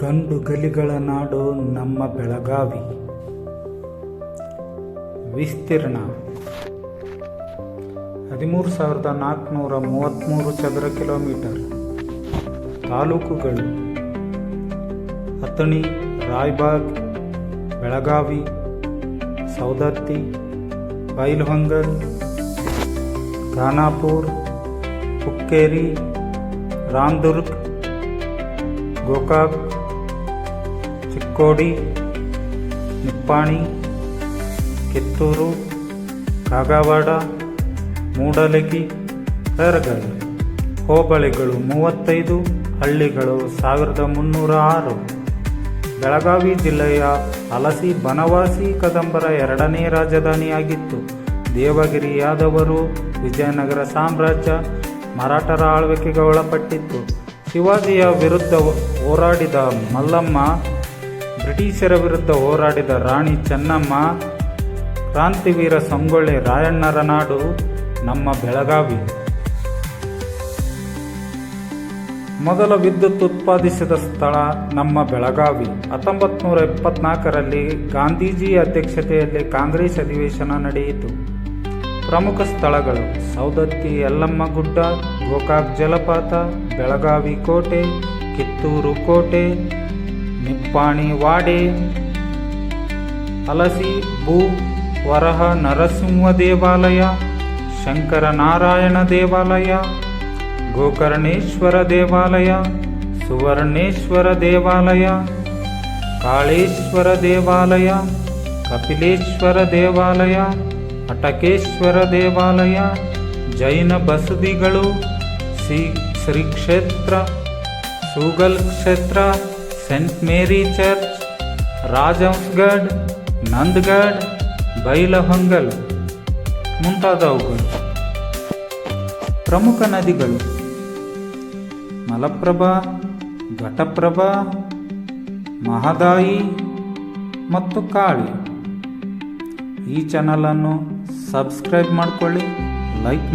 ಗಂಡು ಗಲಿಗಳ ನಾಡು ನಮ್ಮ ಬೆಳಗಾವಿ. ವಿಸ್ತೀರ್ಣ 13,433 ಚದರ ಕಿಲೋಮೀಟರ್. ತಾಲೂಕುಗಳು: ಅಥಣಿ, ರಾಯಬಾಗ್, ಬೆಳಗಾವಿ, ಸೌದತ್ತಿ, ಬೈಲಹೊಂಗಲ, ಖಾನಾಪುರ, ಹುಕ್ಕೇರಿ, ರಾಮದುರ್ಗ, ಗೋಕಾಕ್, ಚಿಕ್ಕೋಡಿ, ನಿಪ್ಪಾಣಿ, ಕಿತ್ತೂರು, ಕಾಗವಾಡ, ಮೂಡಲಗಿ, ಕರಗಲ್. ಹೋಬಳಿಗಳು 35, ಹಳ್ಳಿಗಳು 1306. ಬೆಳಗಾವಿ ಜಿಲ್ಲೆಯ ಹಲಸಿ ಬನವಾಸಿ ಕದಂಬರ ಎರಡನೇ ರಾಜಧಾನಿಯಾಗಿತ್ತು. ದೇವಗಿರಿ ಯಾದವರು, ವಿಜಯನಗರ ಸಾಮ್ರಾಜ್ಯ ಮರಾಠರ ಆಳ್ವಿಕೆಗೆ ಒಳಪಟ್ಟಿತ್ತು. ಶಿವಾಜಿಯ ವಿರುದ್ಧ ಹೋರಾಡಿದ ಮಲ್ಲಮ್ಮ, ಬ್ರಿಟಿಷರ ವಿರುದ್ಧ ಹೋರಾಡಿದ ರಾಣಿ ಚೆನ್ನಮ್ಮ, ಕ್ರಾಂತಿವೀರ ಸಂಗೊಳ್ಳಿ ರಾಯಣ್ಣರ ನಾಡು ನಮ್ಮ ಬೆಳಗಾವಿ. ಮೊದಲ ವಿದ್ಯುತ್ ಉತ್ಪಾದಿಸಿದ ಸ್ಥಳ ನಮ್ಮ ಬೆಳಗಾವಿ. 1924ರಲ್ಲಿ ಗಾಂಧೀಜಿ ಅಧ್ಯಕ್ಷತೆಯಲ್ಲಿ ಕಾಂಗ್ರೆಸ್ ಅಧಿವೇಶನ ನಡೆಯಿತು. ಪ್ರಮುಖ ಸ್ಥಳಗಳು: ಸೌದತ್ತಿ ಯಲ್ಲಮ್ಮ ಗುಡ್ಡ, ಗೋಕಾಕ್ ಜಲಪಾತ, ಬೆಳಗಾವಿ ಕೋಟೆ, ಕಿತ್ತೂರು ಕೋಟೆ, ನಿಪ್ಪಾಣಿ ವಾಡೆ, ಹಲಸಿ ಭೂ ವರಹ ನರಸಿಂಹ ದೇವಾಲಯ, ಶಂಕರನಾರಾಯಣ ದೇವಾಲಯ, ಗೋಕರ್ಣೇಶ್ವರ ದೇವಾಲಯ, ಸುವರ್ಣೇಶ್ವರ ದೇವಾಲಯ, ಕಾಳೇಶ್ವರ ದೇವಾಲಯ, ಕಪಿಲೇಶ್ವರ ದೇವಾಲಯ, ಅಟಕೇಶ್ವರ ದೇವಾಲಯ, ಜೈನ ಬಸದಿಗಳು, ಶ್ರೀ ಕ್ಷೇತ್ರ, ಸೂಗಲ್ ಕ್ಷೇತ್ರ, ಸೇಂಟ್ ಮೇರಿ ಚರ್ಚ್, ರಾಜಹಂಸಗಢ, ನಂದಗಢ, ಬೈಲಹೊಂಗಲ ಮುಂತಾದವುಗಳು. ಪ್ರಮುಖ ನದಿಗಳು: ಮಲಪ್ರಭಾ, ಘಟಪ್ರಭಾ, ಮಹದಾಯಿ ಮತ್ತು ಕಾಳಿ. ಈ ಚಾನಲನ್ನು ಸಬ್ಸ್ಕ್ರೈಬ್ ಮಾಡಿಕೊಳ್ಳಿ, ಲೈಕ್ ಮಾಡಿ.